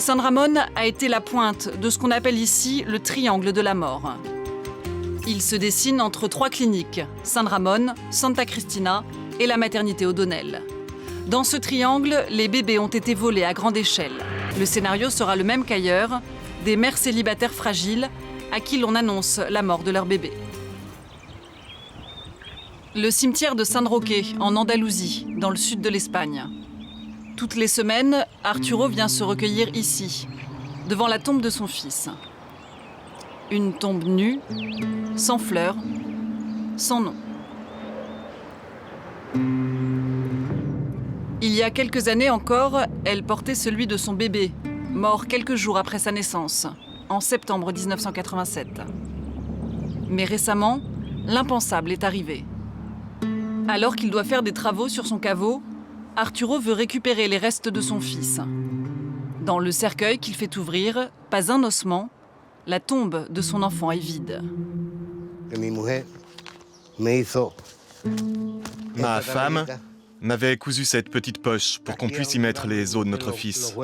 San Ramón a été la pointe de ce qu'on appelle ici le triangle de la mort. Il se dessine entre 3 cliniques, San Ramón, Santa Cristina et la maternité O'Donnell. Dans ce triangle, les bébés ont été volés à grande échelle. Le scénario sera le même qu'ailleurs, des mères célibataires fragiles à qui l'on annonce la mort de leur bébé. Le cimetière de San Roque, en Andalousie, dans le sud de l'Espagne. Toutes les semaines, Arturo vient se recueillir ici, devant la tombe de son fils. Une tombe nue, sans fleurs, sans nom. Il y a quelques années encore, elle portait celui de son bébé, mort quelques jours après sa naissance, en septembre 1987. Mais récemment, l'impensable est arrivé. Alors qu'il doit faire des travaux sur son caveau, Arturo veut récupérer les restes de son fils. Dans le cercueil qu'il fait ouvrir, pas un ossement, la tombe de son enfant est vide. Ma femme m'avait cousu cette petite poche pour qu'on puisse y mettre les os de notre fils.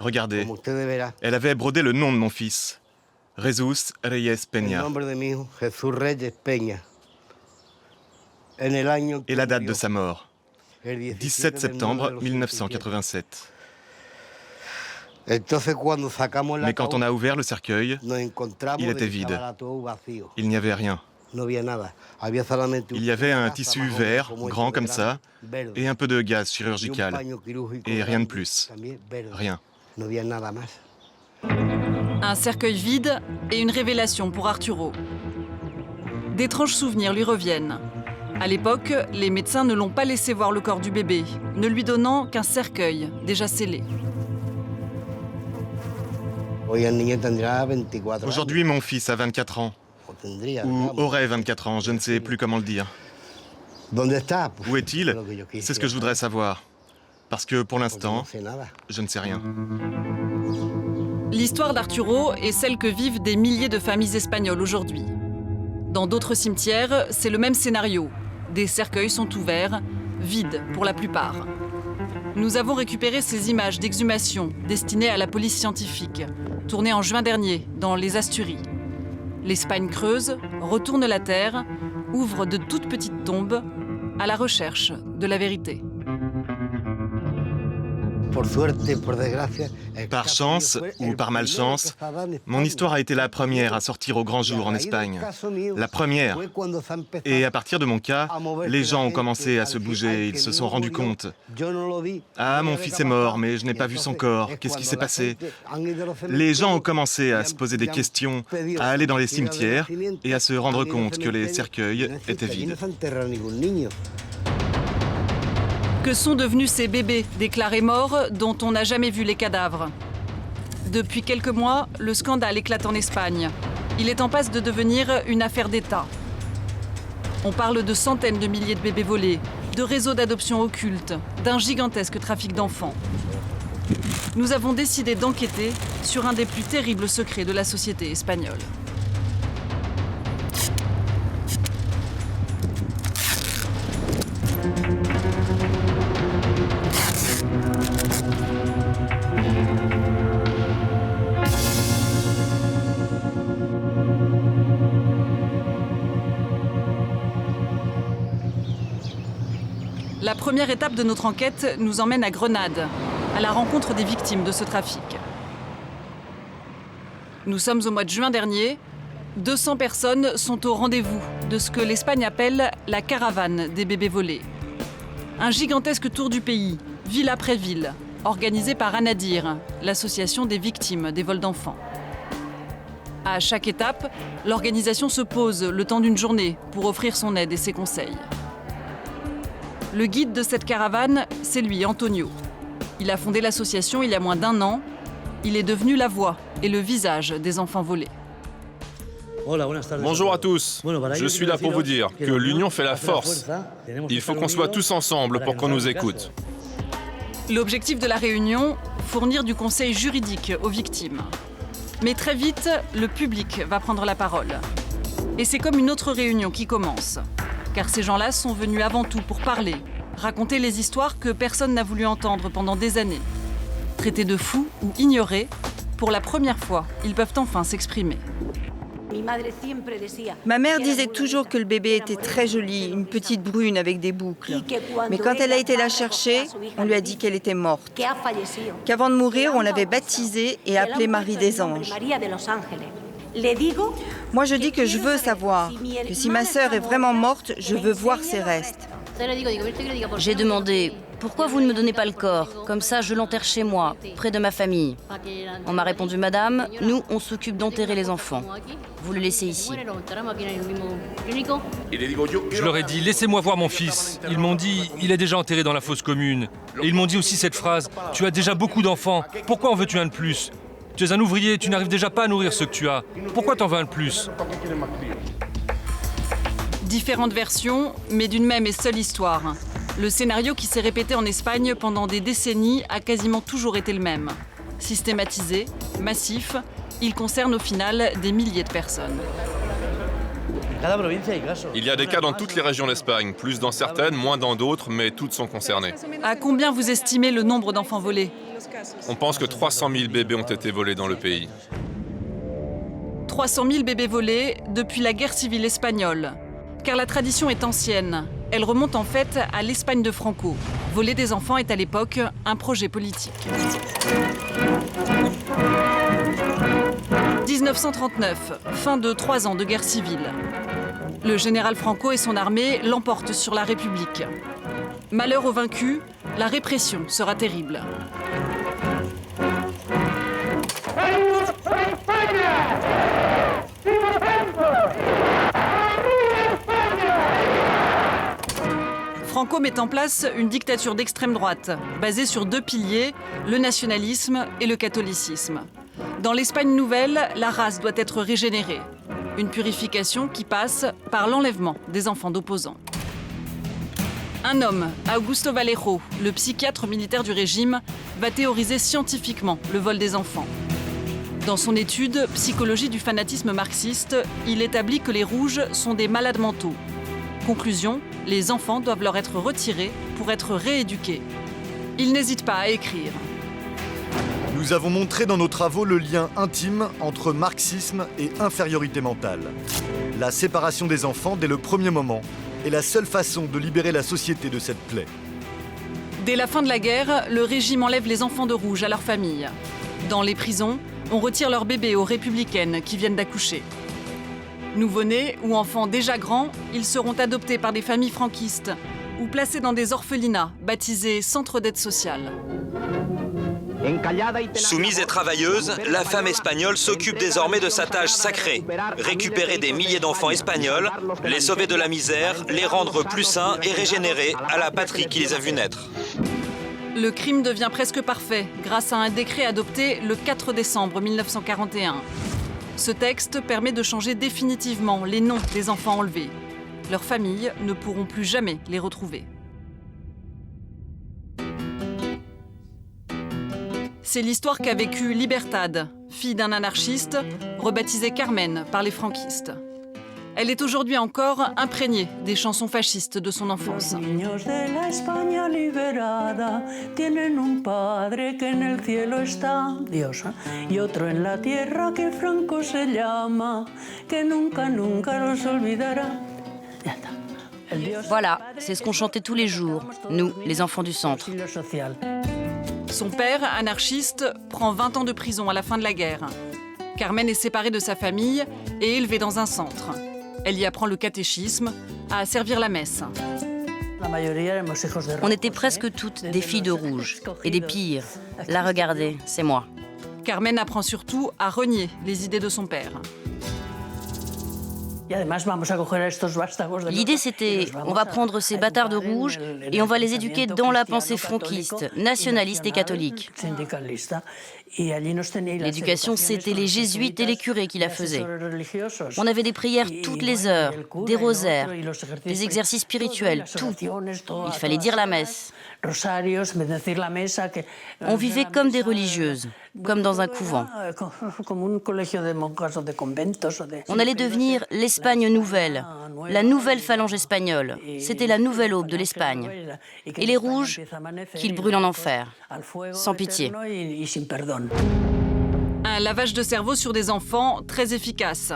Regardez, elle avait brodé le nom de mon fils, Jesús Reyes Peña, et la date de sa mort, 17 septembre 1987. Mais quand on a ouvert le cercueil, il était vide. Il n'y avait rien. Il y avait un tissu vert, grand comme ça, et un peu de gaz chirurgical. Et rien de plus. Rien. Un cercueil vide et une révélation pour Arturo. D'étranges souvenirs lui reviennent. À l'époque, les médecins ne l'ont pas laissé voir le corps du bébé, ne lui donnant qu'un cercueil déjà scellé. Aujourd'hui, mon fils a 24 ans. Ou aurait 24 ans, je ne sais plus comment le dire. Où est-il? C'est ce que je voudrais savoir. Parce que pour l'instant, je ne sais rien. L'histoire d'Arturo est celle que vivent des milliers de familles espagnoles aujourd'hui. Dans d'autres cimetières, c'est le même scénario. Des cercueils sont ouverts, vides pour la plupart. Nous avons récupéré ces images d'exhumation destinées à la police scientifique, tournées en juin dernier dans les Asturies. L'Espagne creuse, retourne la terre, ouvre de toutes petites tombes à la recherche de la vérité. Par chance ou par malchance, mon histoire a été la première à sortir au grand jour en Espagne. La première. Et à partir de mon cas, les gens ont commencé à se bouger, ils se sont rendus compte. Ah, mon fils est mort, mais je n'ai pas vu son corps. Qu'est-ce qui s'est passé? Les gens ont commencé à se poser des questions, à aller dans les cimetières et à se rendre compte que les cercueils étaient vides. Que sont devenus ces bébés déclarés morts dont on n'a jamais vu les cadavres? Depuis quelques mois, le scandale éclate en Espagne. Il est en passe de devenir une affaire d'État. On parle de centaines de milliers de bébés volés, de réseaux d'adoption occultes, d'un gigantesque trafic d'enfants. Nous avons décidé d'enquêter sur un des plus terribles secrets de la société espagnole. La première étape de notre enquête nous emmène à Grenade, à la rencontre des victimes de ce trafic. Nous sommes au mois de juin dernier. 200 personnes sont au rendez-vous de ce que l'Espagne appelle la caravane des bébés volés. Un gigantesque tour du pays, ville après ville, organisé par Anadir, l'association des victimes des vols d'enfants. À chaque étape, l'organisation se pose le temps d'une journée pour offrir son aide et ses conseils. Le guide de cette caravane, c'est lui, Antonio. Il a fondé l'association il y a moins d'1 an. Il est devenu la voix et le visage des enfants volés. Bonjour à tous. Je suis là pour vous dire que l'union fait la force. Il faut qu'on soit tous ensemble pour qu'on nous écoute. L'objectif de la réunion, fournir du conseil juridique aux victimes. Mais très vite, le public va prendre la parole. Et c'est comme une autre réunion qui commence. Car ces gens-là sont venus avant tout pour parler, raconter les histoires que personne n'a voulu entendre pendant des années. Traités de fous ou ignorés, pour la première fois, ils peuvent enfin s'exprimer. Ma mère disait toujours que le bébé était très joli, une petite brune avec des boucles. Mais quand elle a été la chercher, on lui a dit qu'elle était morte. Qu'avant de mourir, on l'avait baptisée et appelée Marie des Anges. Moi, je dis que je veux savoir, que si ma sœur est vraiment morte, je veux voir ses restes. J'ai demandé « Pourquoi vous ne me donnez pas le corps? Comme ça, je l'enterre chez moi, près de ma famille. » On m'a répondu « Madame, nous, on s'occupe d'enterrer les enfants. Vous le laissez ici. » Je leur ai dit « Laissez-moi voir mon fils. » Ils m'ont dit « Il est déjà enterré dans la fosse commune. » Et ils m'ont dit aussi cette phrase « Tu as déjà beaucoup d'enfants. Pourquoi en veux-tu un de plus? Tu es un ouvrier, tu n'arrives déjà pas à nourrir ceux que tu as. Pourquoi t'en veux un de plus ?» Différentes versions, mais d'une même et seule histoire. Le scénario qui s'est répété en Espagne pendant des décennies a quasiment toujours été le même. Systématisé, massif, il concerne au final des milliers de personnes. Il y a des cas dans toutes les régions d'Espagne, plus dans certaines, moins dans d'autres, mais toutes sont concernées. À combien vous estimez le nombre d'enfants volés? On pense que 300 000 bébés ont été volés dans le pays. 300 000 bébés volés depuis la guerre civile espagnole. Car la tradition est ancienne. Elle remonte en fait à l'Espagne de Franco. Voler des enfants est à l'époque un projet politique. 1939, fin de 3 ans de guerre civile. Le général Franco et son armée l'emportent sur la République. Malheur aux vaincus, la répression sera terrible. Franco met en place une dictature d'extrême droite, basée sur 2 piliers, le nationalisme et le catholicisme. Dans l'Espagne nouvelle, la race doit être régénérée. Une purification qui passe par l'enlèvement des enfants d'opposants. Un homme, Augusto Vallejo, le psychiatre militaire du régime, va théoriser scientifiquement le vol des enfants. Dans son étude « Psychologie du fanatisme marxiste », il établit que les rouges sont des malades mentaux. Conclusion, les enfants doivent leur être retirés pour être rééduqués. Il n'hésite pas à écrire. Nous avons montré dans nos travaux le lien intime entre marxisme et infériorité mentale. La séparation des enfants dès le premier moment est la seule façon de libérer la société de cette plaie. Dès la fin de la guerre, le régime enlève les enfants de rouge à leurs familles. Dans les prisons, on retire leurs bébés aux républicaines qui viennent d'accoucher. Nouveau-nés ou enfants déjà grands, ils seront adoptés par des familles franquistes ou placés dans des orphelinats baptisés centres d'aide sociale. Soumise et travailleuse, la femme espagnole s'occupe désormais de sa tâche sacrée, récupérer des milliers d'enfants espagnols, les sauver de la misère, les rendre plus sains et régénérés à la patrie qui les a vus naître. Le crime devient presque parfait grâce à un décret adopté le 4 décembre 1941. Ce texte permet de changer définitivement les noms des enfants enlevés. Leurs familles ne pourront plus jamais les retrouver. C'est l'histoire qu'a vécue Libertad, fille d'un anarchiste, rebaptisée Carmen par les franquistes. Elle est aujourd'hui encore imprégnée des chansons fascistes de son enfance. Voilà, c'est ce qu'on chantait tous les jours, nous, les enfants du centre. Son père, anarchiste, prend 20 ans de prison à la fin de la guerre. Carmen est séparée de sa famille et élevée dans un centre. Elle y apprend le catéchisme, à servir la messe. On était presque toutes des filles de rouge. Et des pires. Là, regardez, c'est moi. Carmen apprend surtout à renier les idées de son père. L'idée, c'était, on va prendre ces bâtards de rouge et on va les éduquer dans la pensée franquiste, nationaliste et catholique. L'éducation, c'était les jésuites et les curés qui la faisaient. On avait des prières toutes les heures, des rosaires, des exercices spirituels, tout. Il fallait dire la messe. On vivait comme des religieuses. comme dans un couvent. On allait devenir l'Espagne nouvelle, la nouvelle phalange espagnole. C'était la nouvelle aube de l'Espagne. Et les rouges, qu'ils brûlent en enfer, sans pitié. Un lavage de cerveau sur des enfants très efficace.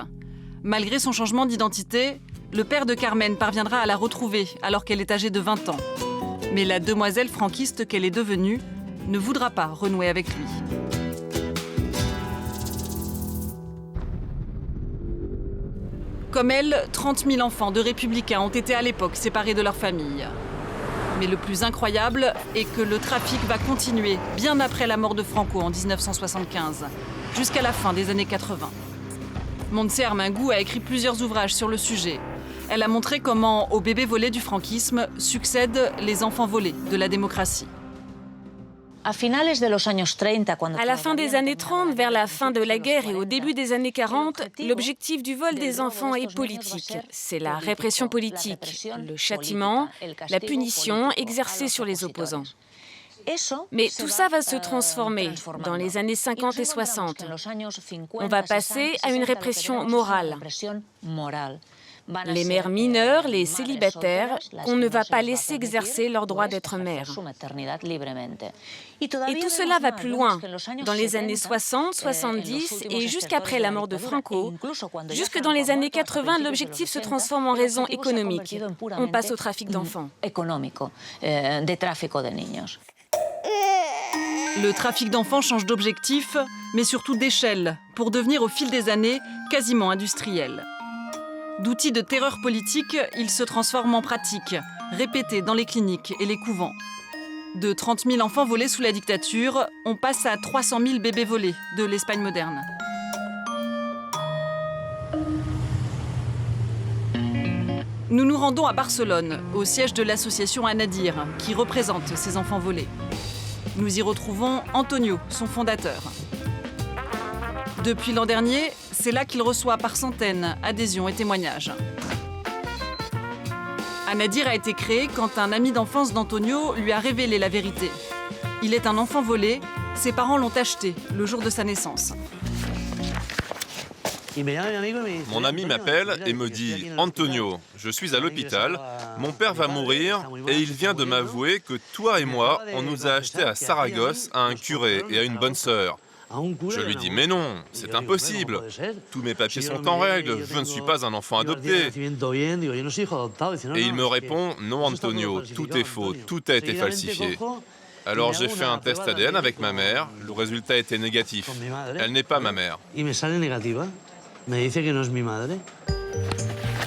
Malgré son changement d'identité, le père de Carmen parviendra à la retrouver alors qu'elle est âgée de 20 ans. Mais la demoiselle franquiste qu'elle est devenue ne voudra pas renouer avec lui. Comme elle, 30 000 enfants de républicains ont été à l'époque séparés de leur famille. Mais le plus incroyable est que le trafic va continuer bien après la mort de Franco en 1975, jusqu'à la fin des années 80. Montse Armengou a écrit plusieurs ouvrages sur le sujet. Elle a montré comment, aux bébés volés du franquisme, succèdent les enfants volés de la démocratie. À la fin des années 30, vers la fin de la guerre et au début des années 40, l'objectif du vol des enfants est politique. C'est la répression politique, le châtiment, la punition exercée sur les opposants. Mais tout ça va se transformer dans les années 50 et 60. On va passer à une répression morale. Les mères mineures, les célibataires, qu'on ne va pas laisser exercer leur droit d'être mère. Et tout cela va plus loin. Dans les années 60, 70 et jusqu'après la mort de Franco, jusque dans les années 80, l'objectif se transforme en raison économique. On passe au trafic d'enfants. Le trafic d'enfants change d'objectif, mais surtout d'échelle, pour devenir au fil des années quasiment industriel. D'outils de terreur politique, il se transforme en pratique, répétée dans les cliniques et les couvents. De 30 000 enfants volés sous la dictature, on passe à 300 000 bébés volés de l'Espagne moderne. Nous nous rendons à Barcelone, au siège de l'association Anadir, qui représente ces enfants volés. Nous y retrouvons Antonio, son fondateur. Depuis l'an dernier, c'est là qu'il reçoit par centaines adhésions et témoignages. Anadir a été créé quand un ami d'enfance d'Antonio lui a révélé la vérité. Il est un enfant volé, ses parents l'ont acheté le jour de sa naissance. Mon ami m'appelle et me dit « Antonio, je suis à l'hôpital, mon père va mourir et il vient de m'avouer que toi et moi, on nous a achetés à Saragosse à un curé et à une bonne sœur. » Je lui dis « Mais non, c'est impossible. Tous mes papiers sont en règle, je ne suis pas un enfant adopté. » Et il me répond « Non Antonio, tout est faux, tout a été falsifié. » Alors j'ai fait un test ADN avec ma mère, le résultat était négatif. Elle n'est pas ma mère.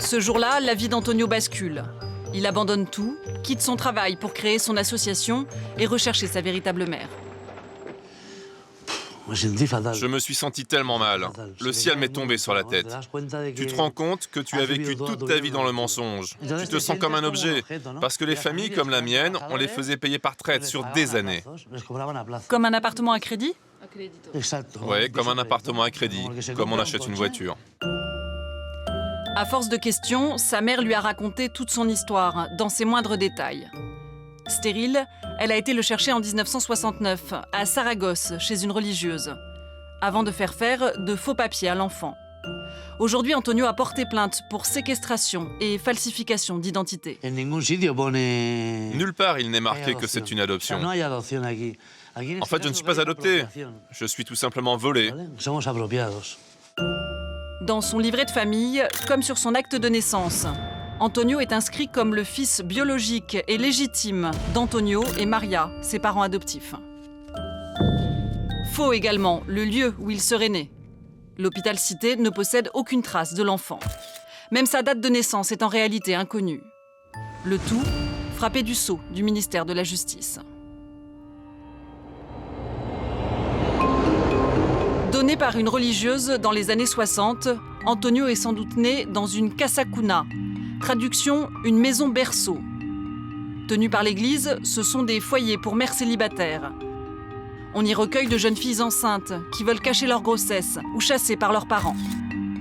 Ce jour-là, la vie d'Antonio bascule. Il abandonne tout, quitte son travail pour créer son association et rechercher sa véritable mère. Je me suis senti tellement mal. Le ciel m'est tombé sur la tête. Tu te rends compte que tu as vécu toute ta vie dans le mensonge. Tu te sens comme un objet, parce que les familles comme la mienne, on les faisait payer par traite sur des années. Comme un appartement à crédit ? Oui, comme un appartement à crédit, comme on achète une voiture. À force de questions, sa mère lui a raconté toute son histoire, dans ses moindres détails. Stérile, elle a été le chercher en 1969, à Saragosse, chez une religieuse, avant de faire de faux papiers à l'enfant. Aujourd'hui, Antonio a porté plainte pour séquestration et falsification d'identité. Nulle part il n'est marqué que c'est une adoption. En fait, je ne suis pas adopté. Je suis tout simplement volé. Dans son livret de famille, comme sur son acte de naissance, Antonio est inscrit comme le fils biologique et légitime d'Antonio et Maria, ses parents adoptifs. Faux également le lieu où il serait né. L'hôpital cité ne possède aucune trace de l'enfant. Même sa date de naissance est en réalité inconnue. Le tout frappé du sceau du ministère de la Justice. Donné par une religieuse dans les années 60, Antonio est sans doute né dans une casa cuna, traduction une maison berceau. Tenue par l'Église, ce sont des foyers pour mères célibataires. On y recueille de jeunes filles enceintes qui veulent cacher leur grossesse ou chassées par leurs parents.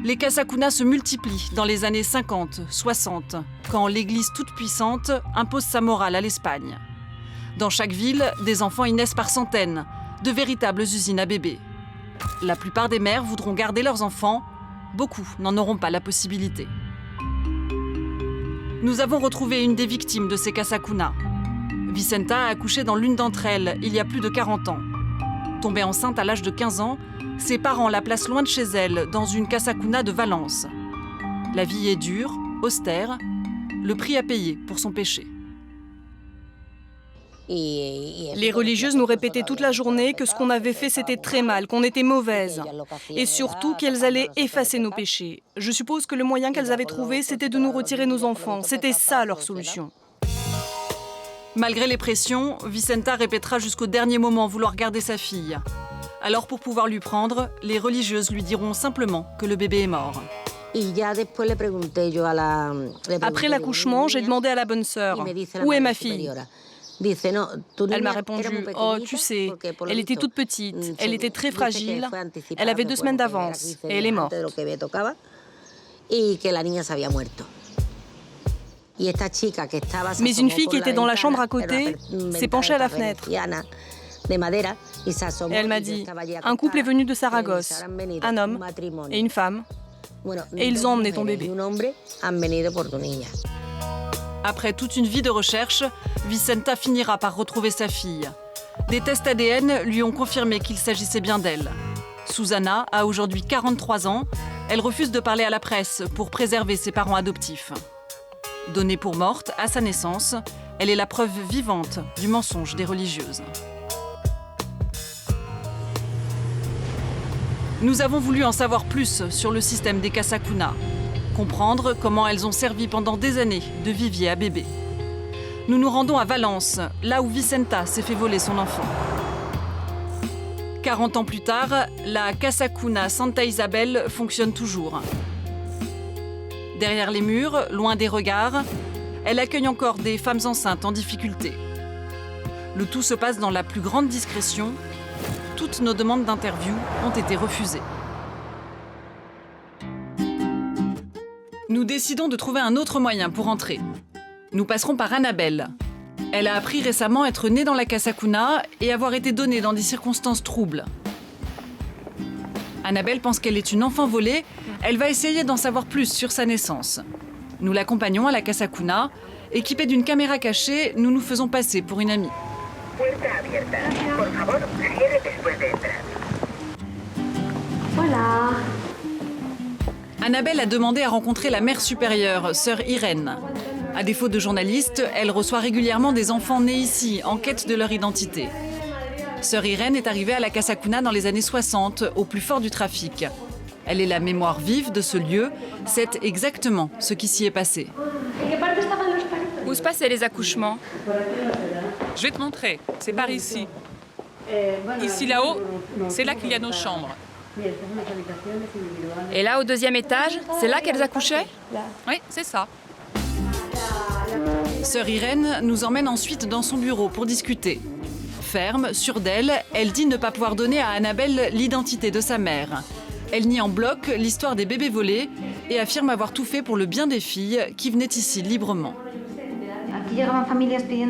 Les casa cuna se multiplient dans les années 50, 60, quand l'Église toute-puissante impose sa morale à l'Espagne. Dans chaque ville, des enfants y naissent par centaines, de véritables usines à bébés. La plupart des mères voudront garder leurs enfants, beaucoup n'en auront pas la possibilité. Nous avons retrouvé une des victimes de ces Casa Cuna. Vicenta a accouché dans l'une d'entre elles il y a plus de 40 ans. Tombée enceinte à l'âge de 15 ans, ses parents la placent loin de chez elle, dans une Casa Cuna de Valence. La vie est dure, austère, le prix à payer pour son péché. Les religieuses nous répétaient toute la journée que ce qu'on avait fait c'était très mal, qu'on était mauvaises. Et surtout qu'elles allaient effacer nos péchés. Je suppose que le moyen qu'elles avaient trouvé c'était de nous retirer nos enfants. C'était ça leur solution. Malgré les pressions, Vicenta répétera jusqu'au dernier moment vouloir garder sa fille. Alors pour pouvoir lui prendre, les religieuses lui diront simplement que le bébé est mort. Après l'accouchement, j'ai demandé à la bonne sœur « Où est ma fille ?» Elle m'a répondu « Oh, tu sais, elle était toute petite, elle était très fragile, elle avait 2 semaines d'avance et elle est morte. » Mais une fille qui était dans la chambre à côté s'est penchée à la fenêtre. Et elle m'a dit « Un couple est venu de Saragosse, un homme et une femme, et ils ont emmené ton bébé. » Après toute une vie de recherche, Vicenta finira par retrouver sa fille. Des tests ADN lui ont confirmé qu'il s'agissait bien d'elle. Susana a aujourd'hui 43 ans. Elle refuse de parler à la presse pour préserver ses parents adoptifs. Donnée pour morte à sa naissance, elle est la preuve vivante du mensonge des religieuses. Nous avons voulu en savoir plus sur le système des Casa Cuna, comprendre comment elles ont servi pendant des années de vivier à bébés. Nous nous rendons à Valence, là où Vicenta s'est fait voler son enfant. 40 ans plus tard, la Casa Cuna Santa Isabel fonctionne toujours. Derrière les murs, loin des regards, elle accueille encore des femmes enceintes en difficulté. Le tout se passe dans la plus grande discrétion. Toutes nos demandes d'interview ont été refusées. Nous décidons de trouver un autre moyen pour entrer. Nous passerons par Annabelle. Elle a appris récemment être née dans la Casa Cuna et avoir été donnée dans des circonstances troubles. Annabelle pense qu'elle est une enfant volée. Elle va essayer d'en savoir plus sur sa naissance. Nous l'accompagnons à la Casa Cuna. Équipée d'une caméra cachée, nous nous faisons passer pour une amie. Hola. Annabelle a demandé à rencontrer la mère supérieure, sœur Irène. À défaut de journaliste, elle reçoit régulièrement des enfants nés ici, en quête de leur identité. Sœur Irène est arrivée à la Casa Cuna dans les années 60, au plus fort du trafic. Elle est la mémoire vive de ce lieu, c'est exactement ce qui s'y est passé. Où se passaient les accouchements? Je vais te montrer, c'est par ici. Ici là-haut, c'est là qu'il y a nos chambres. Et là, au 2e étage, c'est là qu'elles accouchaient? Oui, c'est ça. Sœur Irène nous emmène ensuite dans son bureau pour discuter. Ferme, sûre d'elle, elle dit ne pas pouvoir donner à Annabelle l'identité de sa mère. Elle nie en bloc l'histoire des bébés volés et affirme avoir tout fait pour le bien des filles qui venaient ici librement.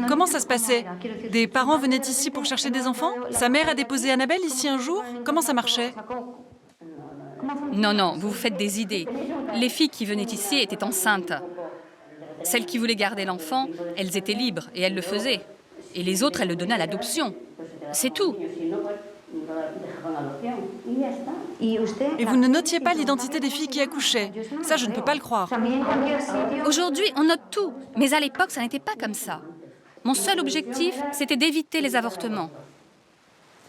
Comment ça se passait? Des parents venaient ici pour chercher des enfants? Sa mère a déposé Annabelle ici un jour? Comment ça marchait? Non, non, vous vous faites des idées. Les filles qui venaient ici étaient enceintes. Celles qui voulaient garder l'enfant, elles étaient libres et elles le faisaient. Et les autres, elles le donnaient à l'adoption. C'est tout. Et vous ne notiez pas l'identité des filles qui accouchaient? Ça, je ne peux pas le croire. Aujourd'hui, on note tout. Mais à l'époque, ça n'était pas comme ça. Mon seul objectif, c'était d'éviter les avortements.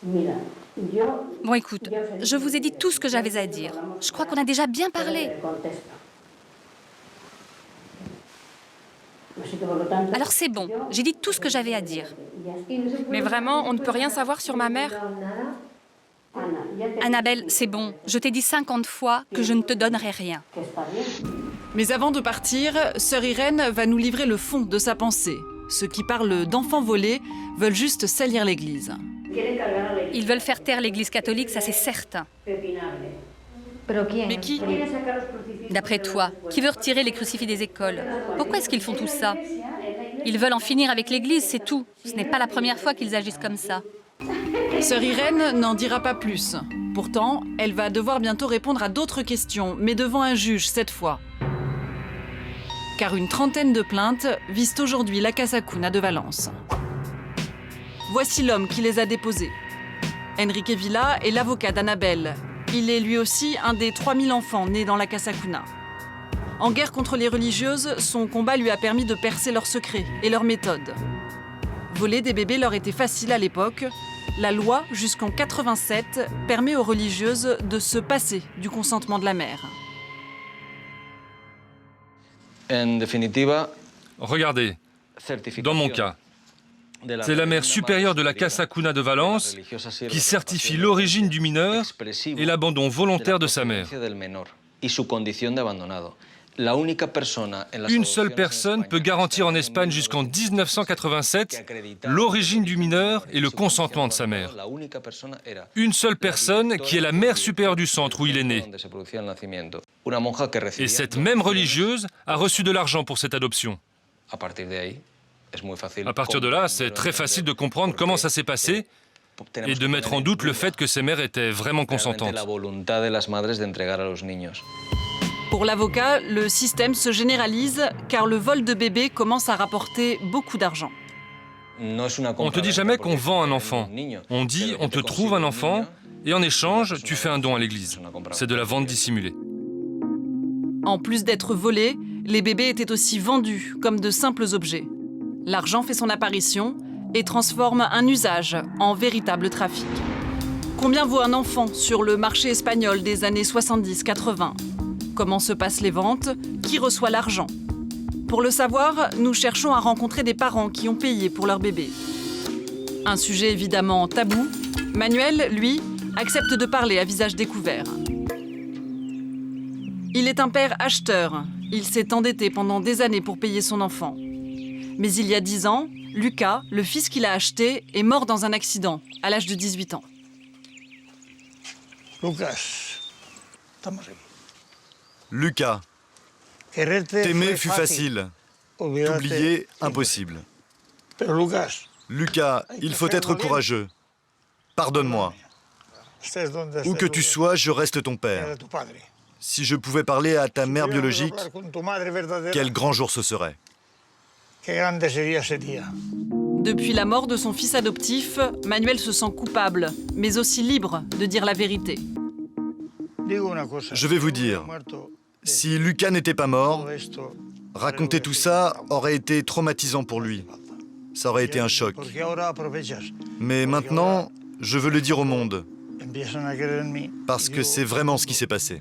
Bon, écoute, je vous ai dit tout ce que j'avais à dire. Je crois qu'on a déjà bien parlé. Alors c'est bon, j'ai dit tout ce que j'avais à dire. Mais vraiment, on ne peut rien savoir sur ma mère? Annabelle, c'est bon. Je t'ai dit 50 fois que je ne te donnerai rien. Mais avant de partir, sœur Irène va nous livrer le fond de sa pensée. Ceux qui parlent d'enfants volés veulent juste salir l'Église. Ils veulent faire taire l'Église catholique, ça c'est certain. Mais qui? D'après toi, qui veut retirer les crucifix des écoles? Pourquoi est-ce qu'ils font tout ça? Ils veulent en finir avec l'Église, c'est tout. Ce n'est pas la première fois qu'ils agissent comme ça. Sœur Irène n'en dira pas plus. Pourtant, elle va devoir bientôt répondre à d'autres questions, mais devant un juge cette fois. Car une trentaine de plaintes visent aujourd'hui la Casa Cuna de Valence. Voici l'homme qui les a déposées. Enrique Villa est l'avocat d'Annabelle. Il est lui aussi un des 3000 enfants nés dans la Casa Cuna. En guerre contre les religieuses, son combat lui a permis de percer leurs secrets et leurs méthodes. Voler des bébés leur était facile à l'époque. La loi, jusqu'en 87, permet aux religieuses de se passer du consentement de la mère. Regardez, dans mon cas, c'est la mère supérieure de la Casa Cuna de Valence qui certifie l'origine du mineur et l'abandon volontaire de sa mère. Une seule personne peut garantir en Espagne jusqu'en 1987 l'origine du mineur et le consentement de sa mère. Une seule personne qui est la mère supérieure du centre où il est né. Et cette même religieuse a reçu de l'argent pour cette adoption. À partir de là, c'est très facile de comprendre comment ça s'est passé et de mettre en doute le fait que ces mères étaient vraiment consentantes. Pour l'avocat, le système se généralise car le vol de bébés commence à rapporter beaucoup d'argent. On ne te dit jamais qu'on vend un enfant. On dit on te trouve un enfant et en échange, tu fais un don à l'église. C'est de la vente dissimulée. En plus d'être volés, les bébés étaient aussi vendus comme de simples objets. L'argent fait son apparition et transforme un usage en véritable trafic. Combien vaut un enfant sur le marché espagnol des années 70-80 ? Comment se passent les ventes? Qui reçoit l'argent? Pour le savoir, nous cherchons à rencontrer des parents qui ont payé pour leur bébé. Un sujet évidemment tabou, Manuel, lui, accepte de parler à visage découvert. Il est un père acheteur. Il s'est endetté pendant des années pour payer son enfant. Mais il y a 10 ans, Lucas, le fils qu'il a acheté, est mort dans un accident, à l'âge de 18 ans. Lucas, t'aimer fut facile, t'oublier impossible. Lucas, il faut être courageux. Pardonne-moi. Où que tu sois, je reste ton père. Si je pouvais parler à ta mère biologique, quel grand jour ce serait. Depuis la mort de son fils adoptif, Manuel se sent coupable, mais aussi libre de dire la vérité. Je vais vous dire, si Lucas n'était pas mort, raconter tout ça aurait été traumatisant pour lui. Ça aurait été un choc. Mais maintenant, je veux le dire au monde, parce que c'est vraiment ce qui s'est passé.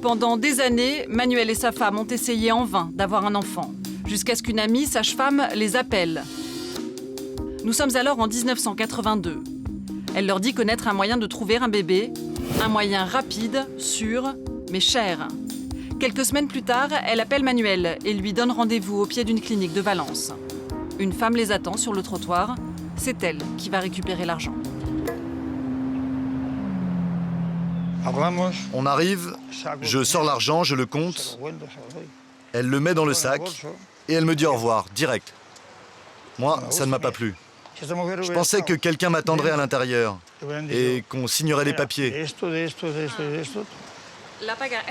Pendant des années, Manuel et sa femme ont essayé en vain d'avoir un enfant, jusqu'à ce qu'une amie sage-femme les appelle. Nous sommes alors en 1982. Elle leur dit connaître un moyen de trouver un bébé, un moyen rapide, sûr, mais cher. Quelques semaines plus tard, elle appelle Manuel et lui donne rendez-vous au pied d'une clinique de Valence. Une femme les attend sur le trottoir. C'est elle qui va récupérer l'argent. On arrive, je sors l'argent, je le compte, elle le met dans le sac et elle me dit au revoir, direct. Moi, ça ne m'a pas plu. Je pensais que quelqu'un m'attendrait à l'intérieur et qu'on signerait les papiers.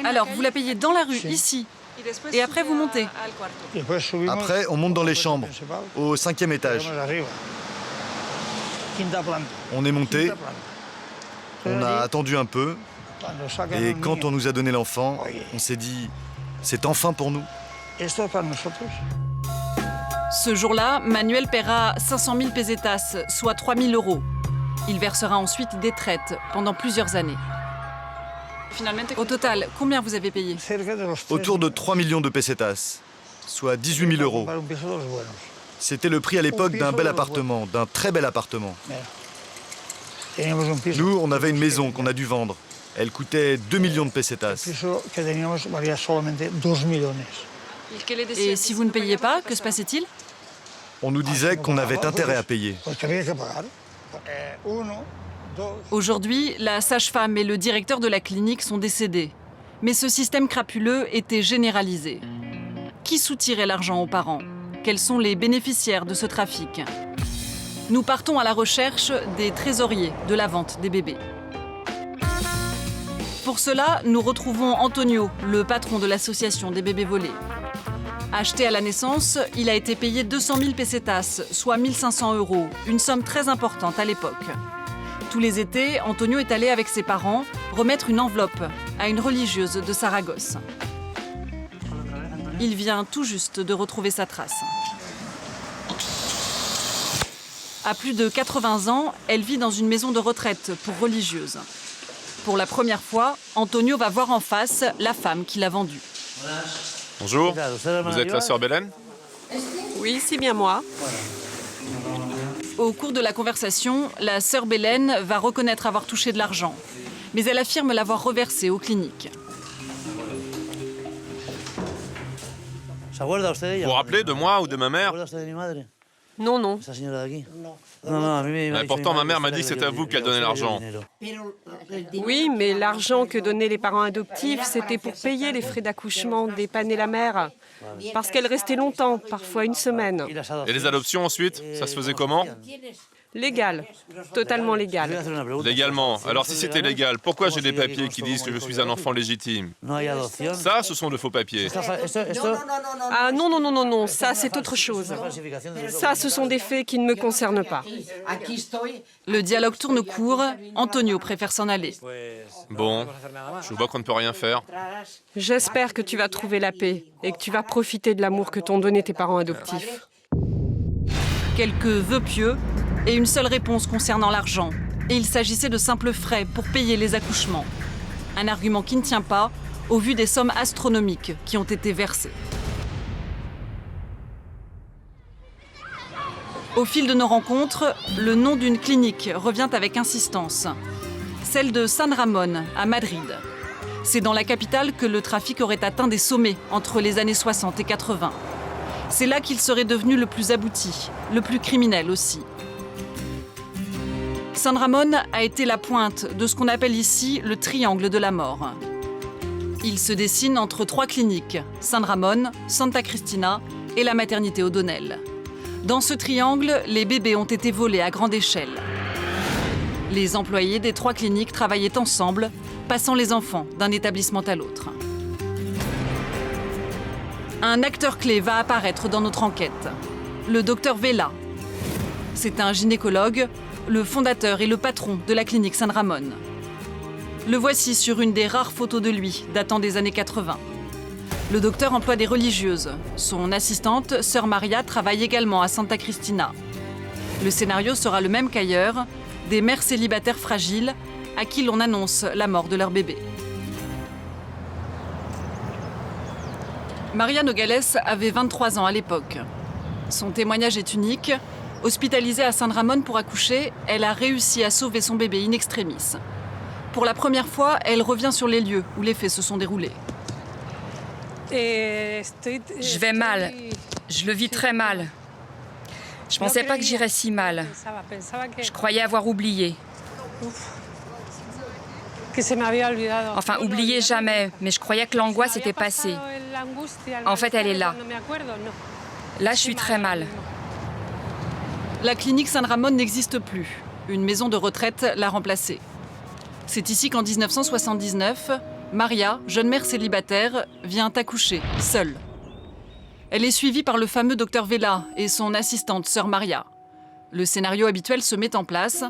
Alors, vous la payez dans la rue, ici, et après vous montez. Après, on monte dans les chambres, au 5e étage. On est monté, on a attendu un peu, et quand on nous a donné l'enfant, on s'est dit, c'est enfin pour nous. Ce jour-là, Manuel paiera 500 000 pesetas, soit 3 000 €. Il versera ensuite des traites pendant plusieurs années. Au total, combien vous avez payé? Autour de 3 millions de pesetas, soit 18 000 €. C'était le prix à l'époque d'un bel appartement, d'un très bel appartement. Nous, on avait une maison qu'on a dû vendre. Elle coûtait 2 millions de pesetas. Et si vous ne payez pas, que se passait-il? On nous disait qu'on avait intérêt à payer. Aujourd'hui, la sage-femme et le directeur de la clinique sont décédés. Mais ce système crapuleux était généralisé. Qui soutirait l'argent aux parents? Quels sont les bénéficiaires de ce trafic? Nous partons à la recherche des trésoriers de la vente des bébés. Pour cela, nous retrouvons Antonio, le patron de l'association des bébés volés. Acheté à la naissance, il a été payé 200 000 pesetas, soit 1 500 €, une somme très importante à l'époque. Tous les étés, Antonio est allé avec ses parents remettre une enveloppe à une religieuse de Saragosse. Il vient tout juste de retrouver sa trace. À plus de 80 ans, elle vit dans une maison de retraite pour religieuses. Pour la première fois, Antonio va voir en face la femme qui l'a vendue. Bonjour, vous êtes la sœur Belen? Oui, c'est bien moi. Au cours de la conversation, la sœur Belen va reconnaître avoir touché de l'argent, mais elle affirme l'avoir reversé aux cliniques. Vous vous rappelez de moi ou de ma mère? Non, non. Pourtant, ma mère m'a dit que c'est à vous qu'elle donnait l'argent. Oui, mais l'argent que donnaient les parents adoptifs, c'était pour payer les frais d'accouchement, dépanner la mère. Parce qu'elle restait longtemps, parfois une semaine. Et les adoptions ensuite, ça se faisait comment? Légal, totalement légal. Légalement. Alors si c'était légal, pourquoi j'ai des papiers qui disent que je suis un enfant légitime? Ça, ce sont de faux papiers. Ah non, non, non, non, non, ça c'est autre chose. Ça, ce sont des faits qui ne me concernent pas. Le dialogue tourne court, Antonio préfère s'en aller. Bon, je vois qu'on ne peut rien faire. J'espère que tu vas trouver la paix et que tu vas profiter de l'amour que t'ont donné tes parents adoptifs. Quelques vœux pieux et une seule réponse concernant l'argent. Et il s'agissait de simples frais pour payer les accouchements. Un argument qui ne tient pas au vu des sommes astronomiques qui ont été versées. Au fil de nos rencontres, le nom d'une clinique revient avec insistance. Celle de San Ramón, à Madrid. C'est dans la capitale que le trafic aurait atteint des sommets entre les années 60 et 80. C'est là qu'il serait devenu le plus abouti, le plus criminel aussi. San Ramón a été la pointe de ce qu'on appelle ici le triangle de la mort. Il se dessine entre 3 cliniques, San Ramón, Santa Cristina et la maternité O'Donnell. Dans ce triangle, les bébés ont été volés à grande échelle. Les employés des 3 cliniques travaillaient ensemble, passant les enfants d'un établissement à l'autre. Un acteur clé va apparaître dans notre enquête, le docteur Vela. C'est un gynécologue, le fondateur et le patron de la clinique San Ramón. Le voici sur une des rares photos de lui, datant des années 80. Le docteur emploie des religieuses. Son assistante, sœur Maria, travaille également à Santa Cristina. Le scénario sera le même qu'ailleurs, des mères célibataires fragiles à qui l'on annonce la mort de leur bébé. Maria Nogales avait 23 ans à l'époque. Son témoignage est unique. Hospitalisée à San Ramón pour accoucher, elle a réussi à sauver son bébé in extremis. Pour la première fois, elle revient sur les lieux où les faits se sont déroulés. Je vais mal. Je le vis très mal. Je ne pensais pas que j'irais si mal. Je croyais avoir oublié. Enfin, oublié jamais, mais je croyais que l'angoisse était passée. En fait, elle est là. Là, je suis très mal. La clinique San Ramón n'existe plus. Une maison de retraite l'a remplacée. C'est ici qu'en 1979, Maria, jeune mère célibataire, vient accoucher, seule. Elle est suivie par le fameux docteur Vela et son assistante, sœur Maria. Le scénario habituel se met en place.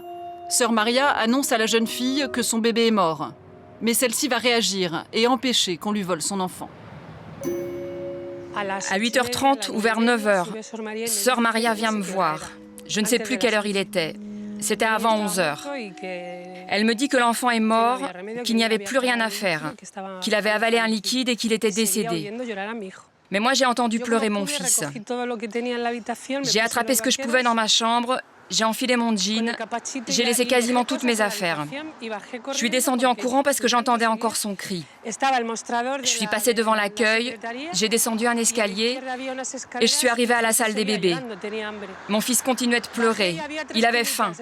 Sœur Maria annonce à la jeune fille que son bébé est mort. Mais celle-ci va réagir et empêcher qu'on lui vole son enfant. À 8h30 ou vers 9h, sœur Maria vient me voir. Je ne sais plus quelle heure il était. C'était avant 11h. Elle me dit que l'enfant est mort, qu'il n'y avait plus rien à faire, qu'il avait avalé un liquide et qu'il était décédé. Mais moi, j'ai entendu pleurer mon fils. J'ai attrapé ce que je pouvais dans ma chambre, j'ai enfilé mon jean, j'ai laissé quasiment toutes mes affaires. Je suis descendue en courant parce que j'entendais encore son cri. Je suis passée devant l'accueil, j'ai descendu un escalier et je suis arrivée à la salle des bébés. Mon fils continuait de pleurer, il avait faim.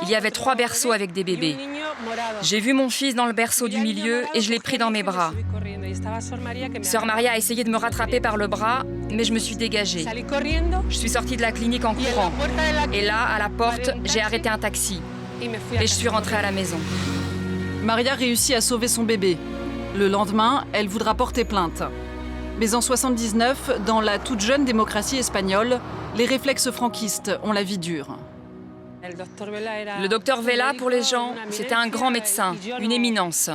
Il y avait 3 berceaux avec des bébés. J'ai vu mon fils dans le berceau du milieu et je l'ai pris dans mes bras. Sœur Maria a essayé de me rattraper par le bras, mais je me suis dégagée. Je suis sortie de la clinique en courant. Et là, à la porte, j'ai arrêté un taxi. Et je suis rentrée à la maison. Maria réussit à sauver son bébé. Le lendemain, elle voudra porter plainte. Mais en 79, dans la toute jeune démocratie espagnole, les réflexes franquistes ont la vie dure. Le docteur Vela, pour les gens, c'était un grand médecin, une éminence.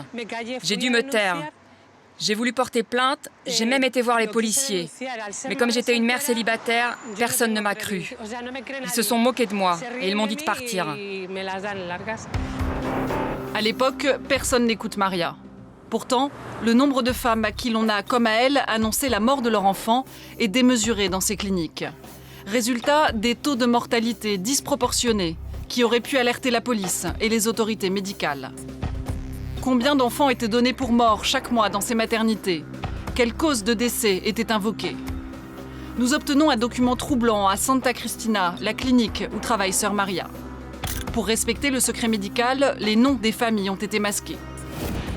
J'ai dû me taire. J'ai voulu porter plainte, j'ai même été voir les policiers. Mais comme j'étais une mère célibataire, personne ne m'a cru. Ils se sont moqués de moi et ils m'ont dit de partir. À l'époque, personne n'écoute Maria. Pourtant, le nombre de femmes à qui l'on a, comme à elle, annoncé la mort de leur enfant est démesuré dans ces cliniques. Résultat, des taux de mortalité disproportionnés qui auraient pu alerter la police et les autorités médicales. Combien d'enfants étaient donnés pour morts chaque mois dans ces maternités? Quelle cause de décès était invoquée? Nous obtenons un document troublant à Santa Cristina, la clinique où travaille sœur Maria. Pour respecter le secret médical, les noms des familles ont été masqués.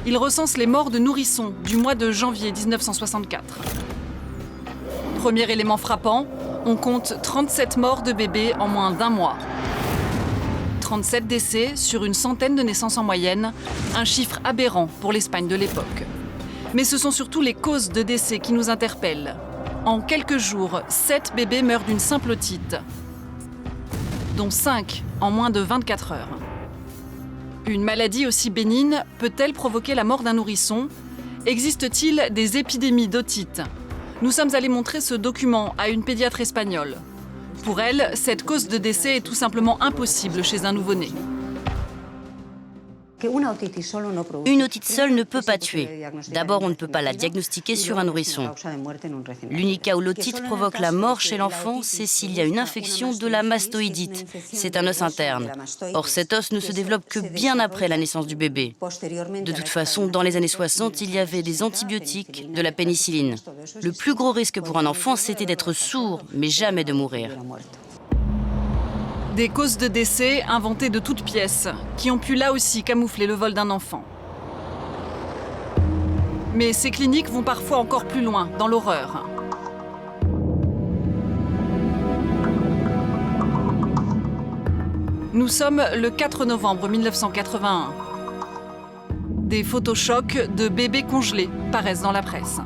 Il recense les morts de nourrissons du mois de janvier 1964. Premier élément frappant, on compte 37 morts de bébés en moins d'un mois. 37 décès sur une centaine de naissances en moyenne, un chiffre aberrant pour l'Espagne de l'époque. Mais ce sont surtout les causes de décès qui nous interpellent. En quelques jours, 7 bébés meurent d'une simple otite, dont 5 en moins de 24 heures. Une maladie aussi bénigne peut-elle provoquer la mort d'un nourrisson? Existe-t-il des épidémies d'otite? Nous sommes allés montrer ce document à une pédiatre espagnole. Pour elle, cette cause de décès est tout simplement impossible chez un nouveau-né. Une otite seule ne peut pas tuer. D'abord, on ne peut pas la diagnostiquer sur un nourrisson. L'unique cas où l'otite provoque la mort chez l'enfant, c'est s'il y a une infection de la mastoïdite. C'est un os interne. Or, cet os ne se développe que bien après la naissance du bébé. De toute façon, dans les années 60, il y avait des antibiotiques, de la pénicilline. Le plus gros risque pour un enfant, c'était d'être sourd, mais jamais de mourir. Des causes de décès inventées de toutes pièces, qui ont pu là aussi camoufler le vol d'un enfant. Mais ces cliniques vont parfois encore plus loin, dans l'horreur. Nous sommes le 4 novembre 1981. Des photochocs de bébés congelés paraissent dans la presse.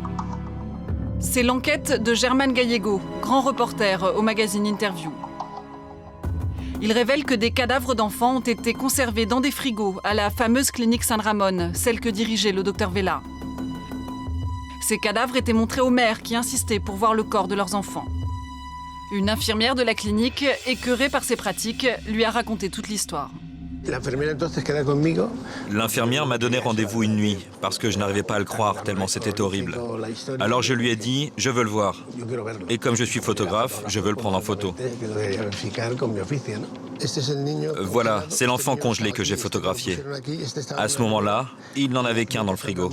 C'est l'enquête de Germán Gallego, grand reporter au magazine Interview. Il révèle que des cadavres d'enfants ont été conservés dans des frigos à la fameuse clinique San Ramón, celle que dirigeait le docteur Vela. Ces cadavres étaient montrés aux mères qui insistaient pour voir le corps de leurs enfants. Une infirmière de la clinique, écœurée par ces pratiques, lui a raconté toute l'histoire. L'infirmière m'a donné rendez-vous une nuit, parce que je n'arrivais pas à le croire, tellement c'était horrible. Alors je lui ai dit, je veux le voir. Et comme je suis photographe, je veux le prendre en photo. Voilà, c'est l'enfant congelé que j'ai photographié. À ce moment-là, il n'en avait qu'un dans le frigo.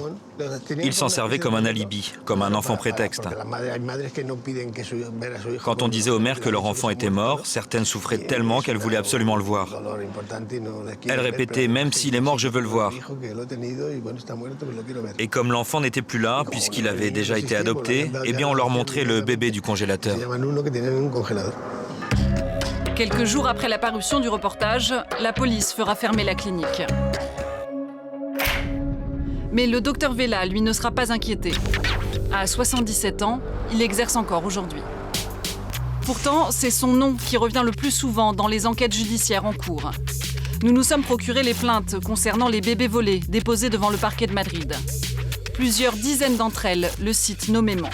Il s'en servait comme un alibi, comme un enfant prétexte. Quand on disait aux mères que leur enfant était mort, certaines souffraient tellement qu'elles voulaient absolument le voir. Elle répétait, même s'il est mort, je veux le voir. Et comme l'enfant n'était plus là, puisqu'il avait déjà été adopté, eh bien on leur montrait le bébé du congélateur. Quelques jours après la parution du reportage, la police fera fermer la clinique. Mais le docteur Vela, lui, ne sera pas inquiété. À 77 ans, il exerce encore aujourd'hui. Pourtant, c'est son nom qui revient le plus souvent dans les enquêtes judiciaires en cours. Nous nous sommes procuré les plaintes concernant les bébés volés déposées devant le parquet de Madrid. Plusieurs dizaines d'entre elles le citent nommément.